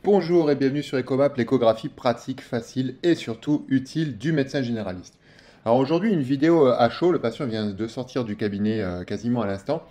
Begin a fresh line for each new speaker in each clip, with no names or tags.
Bonjour et bienvenue sur EcoMap, l'échographie pratique, facile et surtout utile du médecin généraliste. Alors aujourd'hui, une vidéo à chaud, le patient vient de sortir du cabinet quasiment à l'instant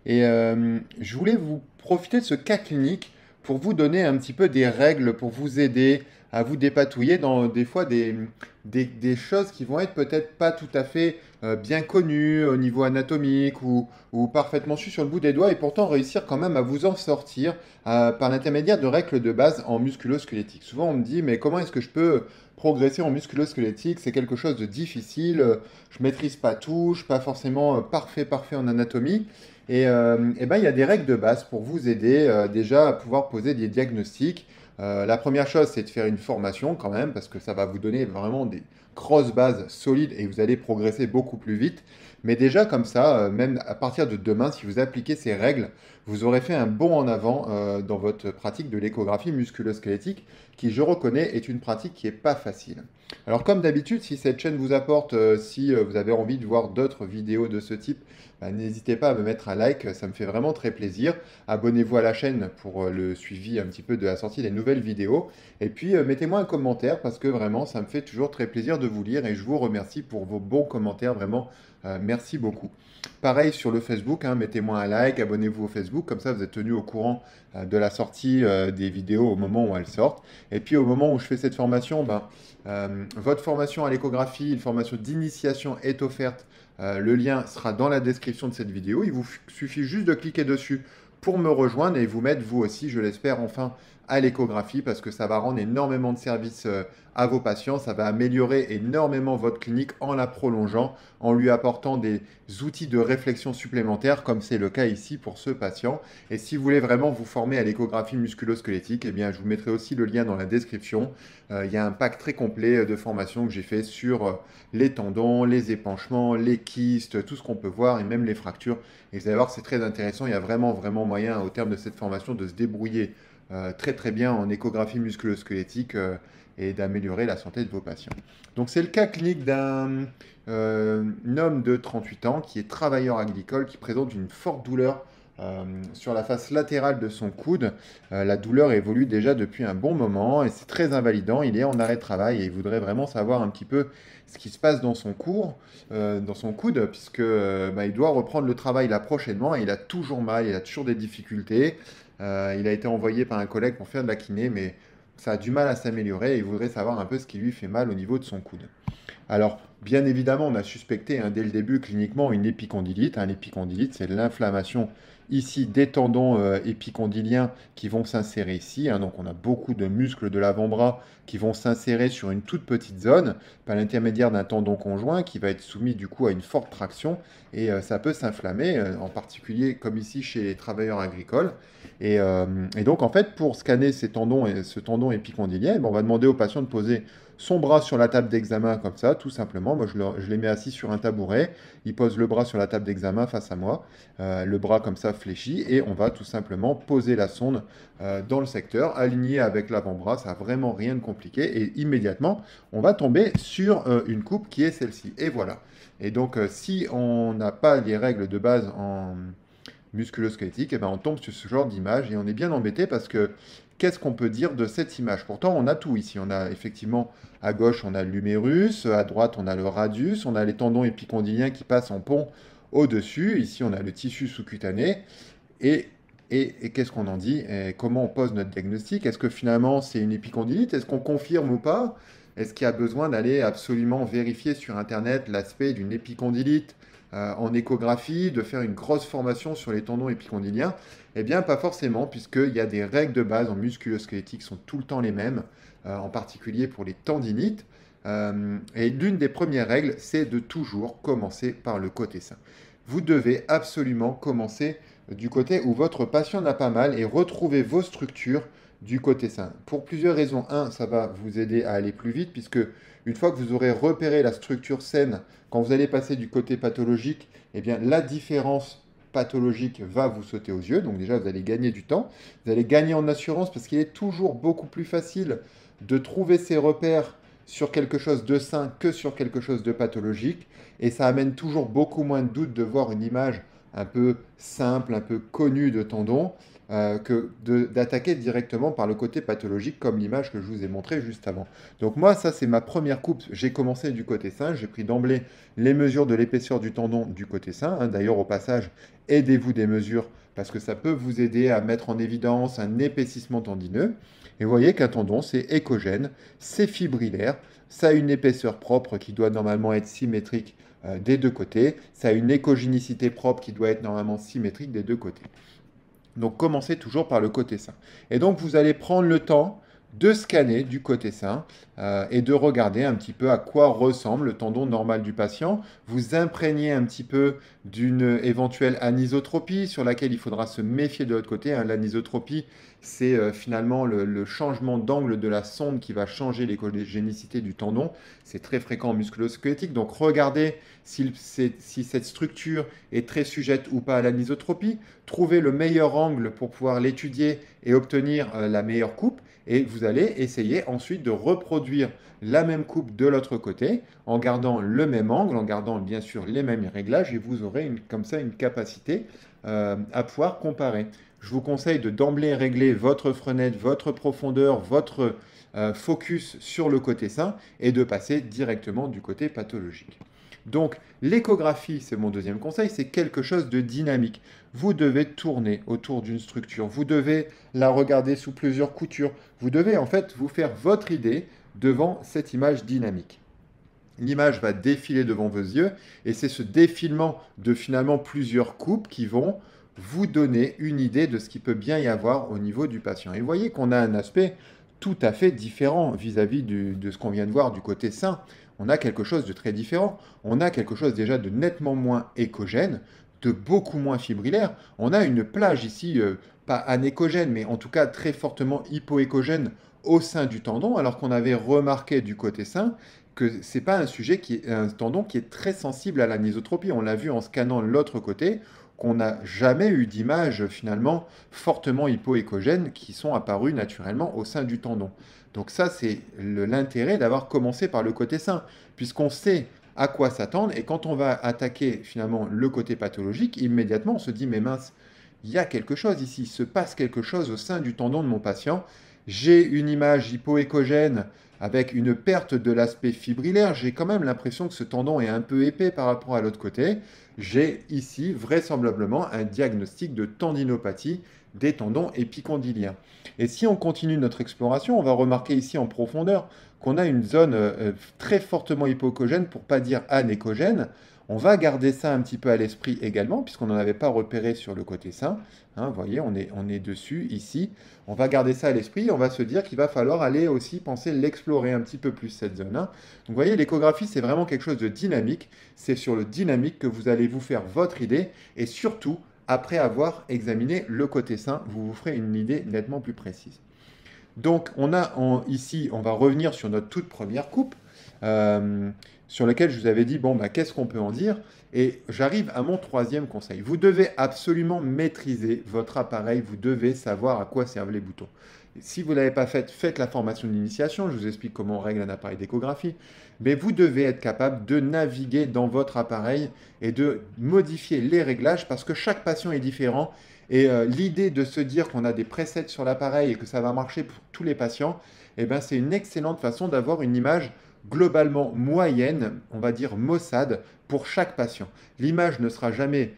et je voulais vous profiter de ce cas clinique pour vous donner un petit peu des règles pour vous aider à vous dépatouiller dans des fois des choses qui vont être peut-être pas tout à fait bien connues au niveau anatomique ou parfaitement sues sur le bout des doigts et pourtant réussir quand même à vous en sortir par l'intermédiaire de règles de base en musculo-squelettique. Souvent on me dit mais comment est-ce que je peux progresser en musculo-squelettique? C'est quelque chose de difficile, je maîtrise pas tout, je suis pas forcément parfait en anatomie. Et ben, il y a des règles de base pour vous aider déjà à pouvoir poser des diagnostics. La première chose, c'est de faire une formation quand même, parce que ça va vous donner vraiment des grosses bases solides et vous allez progresser beaucoup plus vite. Mais déjà comme ça, même à partir de demain, si vous appliquez ces règles, vous aurez fait un bond en avant dans votre pratique de l'échographie musculo-squelettique, qui, je reconnais, est une pratique qui n'est pas facile. Alors comme d'habitude, si cette chaîne vous apporte, si vous avez envie de voir d'autres vidéos de ce type, bah, n'hésitez pas à me mettre un like, ça me fait vraiment très plaisir. Abonnez-vous à la chaîne pour le suivi un petit peu de la sortie des nouvelles vidéos. Et puis mettez-moi un commentaire parce que vraiment ça me fait toujours très plaisir de vous lire et je vous remercie pour vos bons commentaires. Vraiment, merci beaucoup. Pareil sur le Facebook, hein, mettez-moi un like, abonnez-vous au Facebook, comme ça vous êtes tenu au courant de la sortie des vidéos au moment où elles sortent. Et puis au moment où je fais cette formation, ben, votre formation à l'échographie, une formation d'initiation est offerte. Le lien sera dans la description de cette vidéo. Il vous suffit juste de cliquer dessus pour me rejoindre et vous mettre vous aussi, je l'espère, enfin à l'échographie parce que ça va rendre énormément de services à vos patients, ça va améliorer énormément votre clinique en la prolongeant, en lui apportant des outils de réflexion supplémentaires comme c'est le cas ici pour ce patient. Et si vous voulez vraiment vous former à l'échographie musculo-squelettique, eh bien je vous mettrai aussi le lien dans la description. Il y a un pack très complet de formation que j'ai fait sur les tendons, les épanchements, les kystes, tout ce qu'on peut voir et même les fractures. Et vous allez voir, c'est très intéressant. Il y a vraiment moyen au terme de cette formation de se débrouiller très bien en échographie musculo-squelettique et d'améliorer la santé de vos patients. Donc c'est le cas clinique d'un homme de 38 ans qui est travailleur agricole qui présente une forte douleur sur la face latérale de son coude. La douleur évolue déjà depuis un bon moment et c'est très invalidant. Il est en arrêt de travail et il voudrait vraiment savoir un petit peu ce qui se passe dans son dans son coude, puisque bah, il doit reprendre le travail là prochainement et il a toujours mal, il a toujours des difficultés. Il a été envoyé par un collègue pour faire de la kiné, mais ça a du mal à s'améliorer et il voudrait savoir un peu ce qui lui fait mal au niveau de son coude. Alors, bien évidemment, on a suspecté dès le début cliniquement une épicondylite. L'épicondylite, c'est l'inflammation ici des tendons épicondyliens qui vont s'insérer ici. Donc, on a beaucoup de muscles de l'avant-bras qui vont s'insérer sur une toute petite zone par l'intermédiaire d'un tendon conjoint qui va être soumis du coup à une forte traction et ça peut s'inflammer, en particulier comme ici chez les travailleurs agricoles. Et donc, en fait, pour scanner ces tendons et ce tendon épicondylien, on va demander au patient de poser son bras sur la table d'examen comme ça, tout simplement. Moi, je les mets assis sur un tabouret. Il pose le bras sur la table d'examen face à moi, le bras comme ça fléchi, et on va tout simplement poser la sonde dans le secteur, aligné avec l'avant-bras. Ça n'a vraiment rien de compliqué. Et immédiatement, on va tomber sur une coupe qui est celle-ci. Et voilà. Et donc, si on n'a pas les règles de base en musculo-squelettique, et ben on tombe sur ce genre d'image et on est bien embêté parce que qu'est-ce qu'on peut dire de cette image? Pourtant, on a tout ici. On a effectivement à gauche, on a l'humérus, à droite, on a le radius, on a les tendons épicondyliens qui passent en pont au-dessus. Ici, on a le tissu sous-cutané. Et, et qu'est-ce qu'on en dit? Et comment on pose notre diagnostic? Est-ce que finalement c'est une épicondylite? Est-ce qu'on confirme ou pas? Est-ce qu'il y a besoin d'aller absolument vérifier sur Internet l'aspect d'une épicondylite en échographie, de faire une grosse formation sur les tendons épicondyliens? Eh bien, pas forcément, puisqu'il y a des règles de base en musculo-squelettique qui sont tout le temps les mêmes, en particulier pour les tendinites. Et l'une des premières règles, c'est de toujours commencer par le côté sain. Vous devez absolument commencer du côté où votre patient n'a pas mal et retrouver vos structures du côté sain. Pour plusieurs raisons. Un, ça va vous aider à aller plus vite, puisque une fois que vous aurez repéré la structure saine, quand vous allez passer du côté pathologique, eh bien, la différence pathologique va vous sauter aux yeux. Donc déjà, vous allez gagner du temps. Vous allez gagner en assurance parce qu'il est toujours beaucoup plus facile de trouver ses repères sur quelque chose de sain que sur quelque chose de pathologique. Et ça amène toujours beaucoup moins de doutes de voir une image un peu simple, un peu connue de tendon. que d'attaquer directement par le côté pathologique comme l'image que je vous ai montrée juste avant. Donc moi, ça c'est ma première coupe. J'ai commencé du côté sain, j'ai pris d'emblée les mesures de l'épaisseur du tendon du côté sain. Hein. D'ailleurs, au passage, aidez-vous des mesures parce que ça peut vous aider à mettre en évidence un épaississement tendineux. Et vous voyez qu'un tendon, c'est échogène, c'est fibrillaire, ça a une épaisseur propre qui doit normalement être symétrique des deux côtés, ça a une échogénicité propre qui doit être normalement symétrique des deux côtés. Donc commencez toujours par le côté sain. Et donc vous allez prendre le temps de scanner du côté sain et de regarder un petit peu à quoi ressemble le tendon normal du patient. Vous imprégnez un petit peu d'une éventuelle anisotropie sur laquelle il faudra se méfier de l'autre côté. Hein. L'anisotropie, c'est finalement le changement d'angle de la sonde qui va changer l'échogénicité du tendon. C'est très fréquent en musculo-squelettique. Donc regardez si cette structure est très sujette ou pas à l'anisotropie. Trouvez le meilleur angle pour pouvoir l'étudier et obtenir la meilleure coupe. Et vous allez essayer ensuite de reproduire la même coupe de l'autre côté en gardant le même angle, en gardant bien sûr les mêmes réglages et vous aurez comme ça une capacité à pouvoir comparer. Je vous conseille de d'emblée régler votre fenêtre, votre profondeur, votre focus sur le côté sain et de passer directement du côté pathologique. Donc, l'échographie, c'est mon deuxième conseil, c'est quelque chose de dynamique. Vous devez tourner autour d'une structure, vous devez la regarder sous plusieurs coutures, vous devez en fait vous faire votre idée devant cette image dynamique. L'image va défiler devant vos yeux et c'est ce défilement de finalement plusieurs coupes qui vont vous donner une idée de ce qu'il peut bien y avoir au niveau du patient. Et vous voyez qu'on a un aspect tout à fait différent vis-à-vis de ce qu'on vient de voir du côté sain. On a quelque chose de très différent. On a quelque chose déjà de nettement moins échogène, de beaucoup moins fibrillaire. On a une plage ici, pas anéchogène, mais en tout cas très fortement hypoéchogène au sein du tendon, alors qu'on avait remarqué du côté sain que ce n'est pas un tendon qui est très sensible à l'anisotropie. On l'a vu en scannant l'autre côté, qu'on n'a jamais eu d'images finalement fortement hypoéchogènes qui sont apparues naturellement au sein du tendon. Donc ça, c'est l'intérêt d'avoir commencé par le côté sain, puisqu'on sait à quoi s'attendre, et quand on va attaquer finalement le côté pathologique, immédiatement on se dit, mais mince, il y a quelque chose ici, il se passe quelque chose au sein du tendon de mon patient, j'ai une image hypoéchogène avec une perte de l'aspect fibrillaire, j'ai quand même l'impression que ce tendon est un peu épais par rapport à l'autre côté. J'ai ici vraisemblablement un diagnostic de tendinopathie des tendons épicondyliens. Et si on continue notre exploration, on va remarquer ici en profondeur qu'on a une zone très fortement hypoéchogène, pour ne pas dire anéchogène. On va garder ça un petit peu à l'esprit également, puisqu'on n'en avait pas repéré sur le côté sain. Hein, vous voyez, on est dessus, ici. On va garder ça à l'esprit, on va se dire qu'il va falloir aller aussi penser l'explorer un petit peu plus, cette zone-là. Donc vous voyez, l'échographie, c'est vraiment quelque chose de dynamique. C'est sur le dynamique que vous allez vous faire votre idée, et surtout, après avoir examiné le côté sain, vous vous ferez une idée nettement plus précise. Donc ici, on va revenir sur notre toute première coupe, sur laquelle je vous avais dit, bon, bah, qu'est-ce qu'on peut en dire? Et j'arrive à mon troisième conseil. Vous devez absolument maîtriser votre appareil, vous devez savoir à quoi servent les boutons. Si vous ne l'avez pas fait, faites la formation d'initiation, je vous explique comment on règle un appareil d'échographie, mais vous devez être capable de naviguer dans votre appareil et de modifier les réglages parce que chaque patient est différent. Et l'idée de se dire qu'on a des presets sur l'appareil et que ça va marcher pour tous les patients, eh ben, c'est une excellente façon d'avoir une image globalement moyenne, on va dire maussade, pour chaque patient. L'image ne sera jamais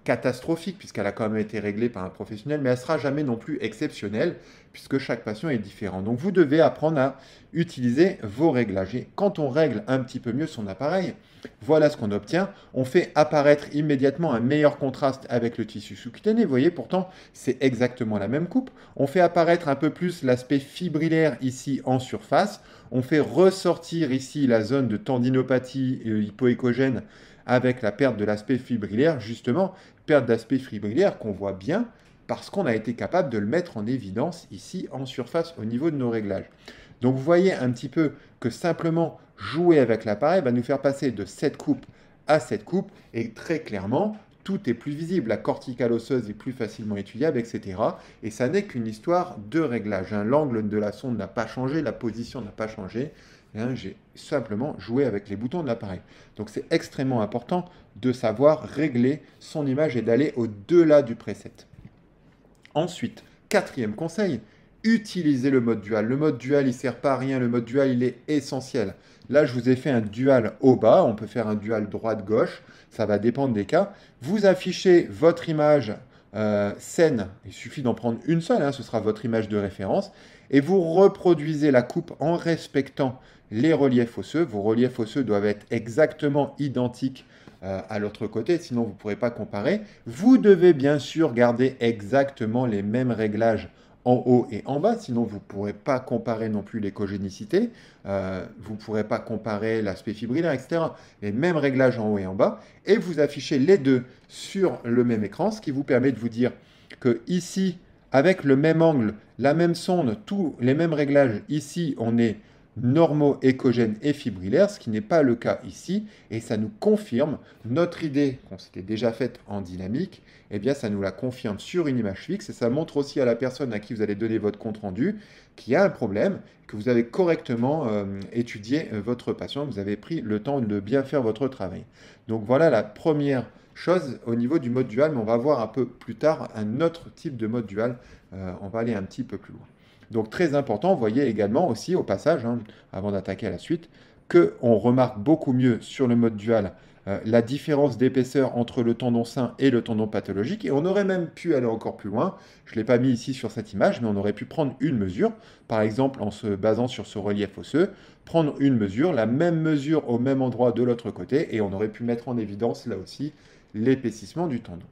catastrophique, puisqu'elle a quand même été réglée par un professionnel, mais elle ne sera jamais non plus exceptionnelle, puisque chaque patient est différent. Donc vous devez apprendre à utiliser vos réglages. Et quand on règle un petit peu mieux son appareil, voilà ce qu'on obtient. On fait apparaître immédiatement un meilleur contraste avec le tissu sous-cutané. Vous voyez, pourtant, c'est exactement la même coupe. On fait apparaître un peu plus l'aspect fibrillaire ici en surface. On fait ressortir ici la zone de tendinopathie hypoéchogène avec la perte de l'aspect fibrillaire, justement, perte d'aspect fibrillaire qu'on voit bien parce qu'on a été capable de le mettre en évidence ici en surface au niveau de nos réglages. Donc vous voyez un petit peu que simplement jouer avec l'appareil va nous faire passer de cette coupe à cette coupe et très clairement, tout est plus visible. La corticale osseuse est plus facilement étudiable, etc. Et ça n'est qu'une histoire de réglage. Hein. L'angle de la sonde n'a pas changé, la position n'a pas changé. Hein, j'ai simplement joué avec les boutons de l'appareil. Donc c'est extrêmement important de savoir régler son image et d'aller au-delà du preset. Ensuite, quatrième conseil, utilisez le mode dual. Le mode dual, il ne sert pas à rien. Le mode dual, il est essentiel. Là, je vous ai fait un dual haut-bas. On peut faire un dual droite-gauche. Ça va dépendre des cas. Vous affichez votre image scène. Il suffit d'en prendre une seule. Hein, ce sera votre image de référence. Et vous reproduisez la coupe en respectant les reliefs osseux. Vos reliefs osseux doivent être exactement identiques à l'autre côté, sinon vous ne pourrez pas comparer. Vous devez bien sûr garder exactement les mêmes réglages en haut et en bas, sinon vous ne pourrez pas comparer non plus l'écogénicité, vous ne pourrez pas comparer l'aspect fibrillaire, etc. Les mêmes réglages en haut et en bas, et vous affichez les deux sur le même écran, ce qui vous permet de vous dire que ici, avec le même angle, la même sonde, tous les mêmes réglages, ici on est normaux, écogènes et fibrillaires, ce qui n'est pas le cas ici, et ça nous confirme notre idée qu'on s'était déjà faite en dynamique, eh bien ça nous la confirme sur une image fixe, et ça montre aussi à la personne à qui vous allez donner votre compte-rendu qu'il y a un problème, que vous avez correctement étudié votre patient, que vous avez pris le temps de bien faire votre travail. Donc voilà la première chose au niveau du mode dual, mais on va voir un peu plus tard un autre type de mode dual, on va aller un petit peu plus loin. Donc très important, vous voyez également aussi au passage, hein, avant d'attaquer à la suite, qu'on remarque beaucoup mieux sur le mode dual la différence d'épaisseur entre le tendon sain et le tendon pathologique. Et on aurait même pu aller encore plus loin. Je ne l'ai pas mis ici sur cette image, mais on aurait pu prendre une mesure, par exemple en se basant sur ce relief osseux, prendre une mesure, la même mesure au même endroit de l'autre côté, et on aurait pu mettre en évidence là aussi l'épaississement du tendon.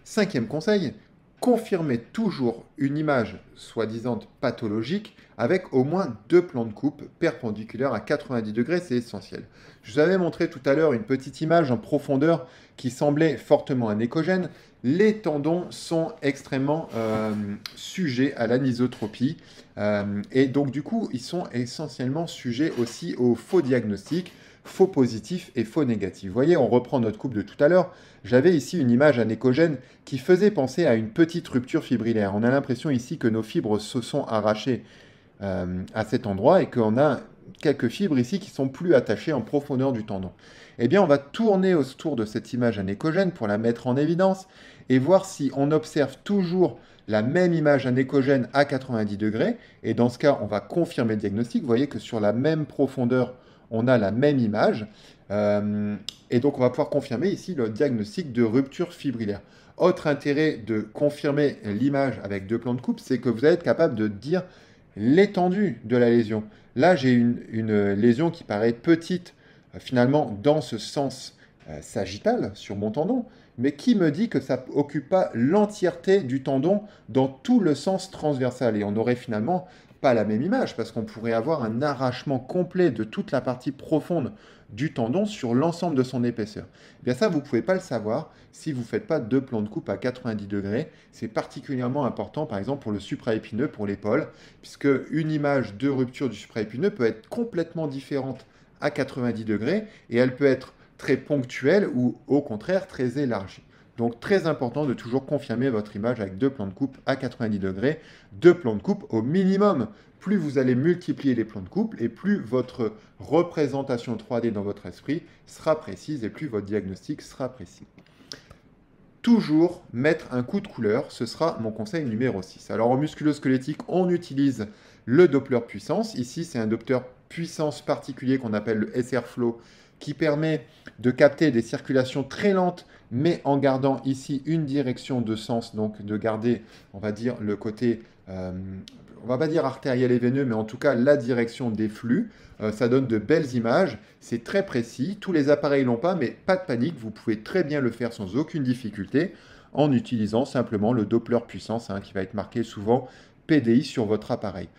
Cinquième conseil, confirmez toujours une image soi-disant pathologique avec au moins deux plans de coupe perpendiculaires à 90 degrés, c'est essentiel. Je vous avais montré tout à l'heure une petite image en profondeur qui semblait fortement anéchogène. Les tendons sont extrêmement sujets à l'anisotropie et donc du coup ils sont essentiellement sujets aussi aux faux diagnostics, faux positifs et faux négatifs. Vous voyez, on reprend notre coupe de tout à l'heure. J'avais ici une image anéchogène qui faisait penser à une petite rupture fibrillaire. On a l'impression ici que nos fibres se sont arrachées à cet endroit et qu'on a quelques fibres ici qui sont plus attachées en profondeur du tendon. Eh bien, on va tourner autour de cette image anéchogène pour la mettre en évidence et voir si on observe toujours la même image anéchogène à 90 degrés. Et dans ce cas, on va confirmer le diagnostic. Vous voyez que sur la même profondeur, on a la même image. Et donc, on va pouvoir confirmer ici le diagnostic de rupture fibrillaire. Autre intérêt de confirmer l'image avec deux plans de coupe, c'est que vous allez être capable de dire l'étendue de la lésion. Là, j'ai une lésion qui paraît petite, finalement, dans ce sens sagittal, sur mon tendon, mais qui me dit que ça n'occupe pas l'entièreté du tendon dans tout le sens transversal. Et on n'aurait finalement pas la même image, parce qu'on pourrait avoir un arrachement complet de toute la partie profonde du tendon sur l'ensemble de son épaisseur. Eh bien ça, vous ne pouvez pas le savoir si vous ne faites pas deux plans de coupe à 90 degrés. C'est particulièrement important, par exemple, pour le supraépineux, pour l'épaule, puisque une image de rupture du supraépineux peut être complètement différente à 90 degrés, et elle peut être très ponctuelle ou au contraire très élargie. Donc très important de toujours confirmer votre image avec deux plans de coupe à 90 degrés, deux plans de coupe au minimum. Plus vous allez multiplier les plans de coupe et plus votre représentation 3D dans votre esprit sera précise et plus votre diagnostic sera précis. Toujours mettre un coup de couleur, ce sera mon conseil numéro 6. Alors en musculo-squelettique, on utilise le Doppler puissance. Ici, c'est un Doppler puissance particulier qu'on appelle le SR Flow qui permet de capter des circulations très lentes, mais en gardant ici une direction de sens, donc de garder, on va dire, le côté, on va pas dire artériel et veineux, mais en tout cas la direction des flux. Ça donne de belles images, c'est très précis, tous les appareils l'ont pas, mais pas de panique, vous pouvez très bien le faire sans aucune difficulté, en utilisant simplement le Doppler puissance, qui va être marqué souvent PDI sur votre appareil.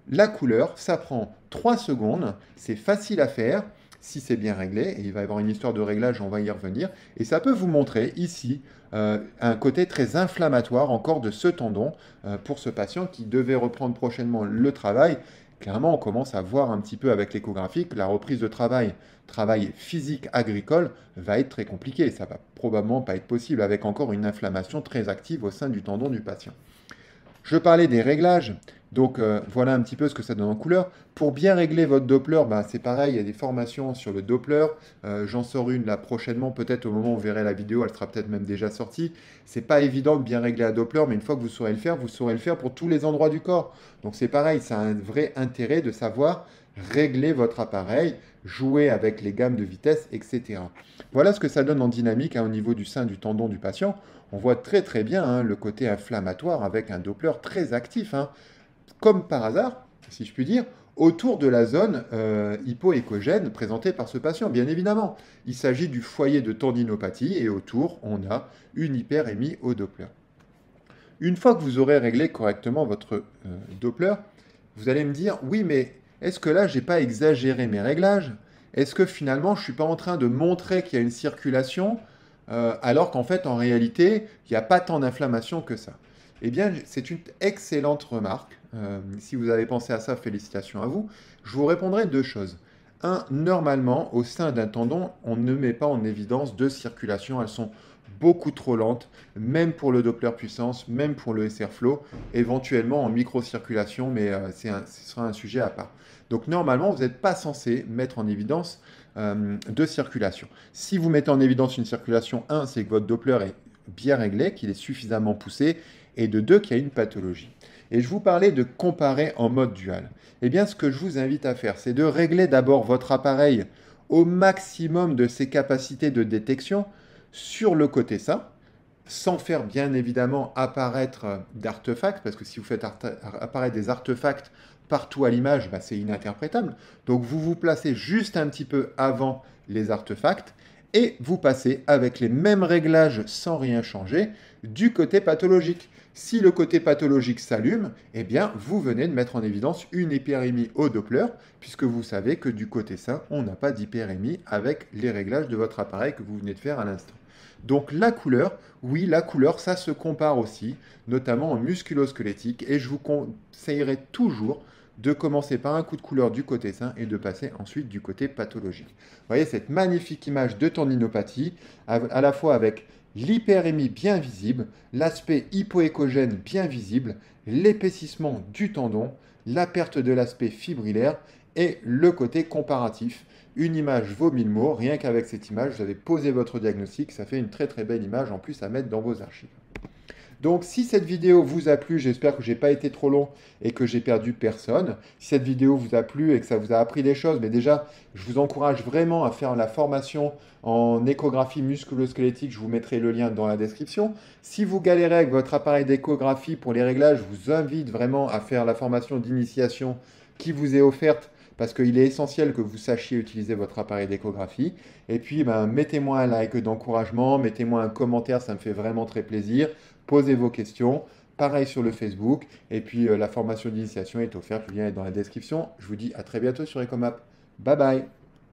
La couleur, ça prend 3 secondes, c'est facile à faire, si c'est bien réglé, et il va y avoir une histoire de réglage, on va y revenir, et ça peut vous montrer ici un côté très inflammatoire encore de ce tendon pour ce patient qui devait reprendre prochainement le travail. Clairement, on commence à voir un petit peu avec l'échographie que la reprise de travail physique agricole, va être très compliquée, ça va probablement pas être possible avec encore une inflammation très active au sein du tendon du patient. Je parlais des réglages. Donc voilà un petit peu ce que ça donne en couleur. Pour bien régler votre Doppler, bah, c'est pareil, il y a des formations sur le Doppler. J'en sors une là prochainement, peut-être au moment où vous verrez la vidéo, elle sera peut-être même déjà sortie. C'est pas évident de bien régler un Doppler, mais une fois que vous saurez le faire pour tous les endroits du corps. Donc c'est pareil, ça a un vrai intérêt de savoir régler votre appareil, jouer avec les gammes de vitesse, etc. Voilà ce que ça donne en dynamique hein, au niveau du sein du tendon du patient. On voit très très bien hein, le côté inflammatoire avec un Doppler très actif. Hein, comme par hasard, si je puis dire, autour de la zone hypoécogène présentée par ce patient. Bien évidemment, il s'agit du foyer de tendinopathie et autour, on a une hyperémie au Doppler. Une fois que vous aurez réglé correctement votre Doppler, vous allez me dire, oui, mais est-ce que là, j'ai pas exagéré mes réglages? Est-ce que finalement, je ne suis pas en train de montrer qu'il y a une circulation, alors qu'en fait, en réalité, il n'y a pas tant d'inflammation que ça? Eh bien, c'est une excellente remarque. Si vous avez pensé à ça, félicitations à vous. Je vous répondrai deux choses. Un, normalement, au sein d'un tendon, on ne met pas en évidence deux circulations. Elles sont beaucoup trop lentes, même pour le Doppler puissance, même pour le SR flow, éventuellement en microcirculation, mais ce sera un sujet à part. Donc normalement, vous n'êtes pas censé mettre en évidence deux circulations. Si vous mettez en évidence une circulation, un, c'est que votre Doppler est bien réglé, qu'il est suffisamment poussé, et de deux, qu'il y a une pathologie. Et je vous parlais de comparer en mode dual. Eh bien, ce que je vous invite à faire, c'est de régler d'abord votre appareil au maximum de ses capacités de détection sur le côté sein, sans faire bien évidemment apparaître d'artefacts, parce que si vous faites apparaître des artefacts partout à l'image, bah, c'est ininterprétable. Donc vous vous placez juste un petit peu avant les artefacts et vous passez avec les mêmes réglages sans rien changer du côté pathologique. Si le côté pathologique s'allume, eh bien, vous venez de mettre en évidence une hyperémie au Doppler, puisque vous savez que du côté sain, on n'a pas d'hyperémie avec les réglages de votre appareil que vous venez de faire à l'instant. Donc la couleur, oui, la couleur, ça se compare aussi, notamment en musculo-squelettique, et je vous conseillerais toujours de commencer par un coup de couleur du côté sain et de passer ensuite du côté pathologique. Vous voyez cette magnifique image de tendinopathie, à la fois avec l'hyperémie bien visible, l'aspect hypoécogène bien visible, l'épaississement du tendon, la perte de l'aspect fibrillaire et le côté comparatif. Une image vaut 1000 mots, rien qu'avec cette image, vous avez posé votre diagnostic, ça fait une très très belle image en plus à mettre dans vos archives. Donc si cette vidéo vous a plu, j'espère que je n'ai pas été trop long et que j'ai perdu personne. Si cette vidéo vous a plu et que ça vous a appris des choses, mais déjà, je vous encourage vraiment à faire la formation en échographie musculo-squelettique. Je vous mettrai le lien dans la description. Si vous galérez avec votre appareil d'échographie pour les réglages, je vous invite vraiment à faire la formation d'initiation qui vous est offerte parce qu'il est essentiel que vous sachiez utiliser votre appareil d'échographie. Et puis, mettez-moi un like d'encouragement, mettez-moi un commentaire, ça me fait vraiment très plaisir. Posez vos questions. Pareil sur le Facebook. Et puis, la formation d'initiation est offerte. Le lien est dans la description. Je vous dis à très bientôt sur Ecomap. Bye bye.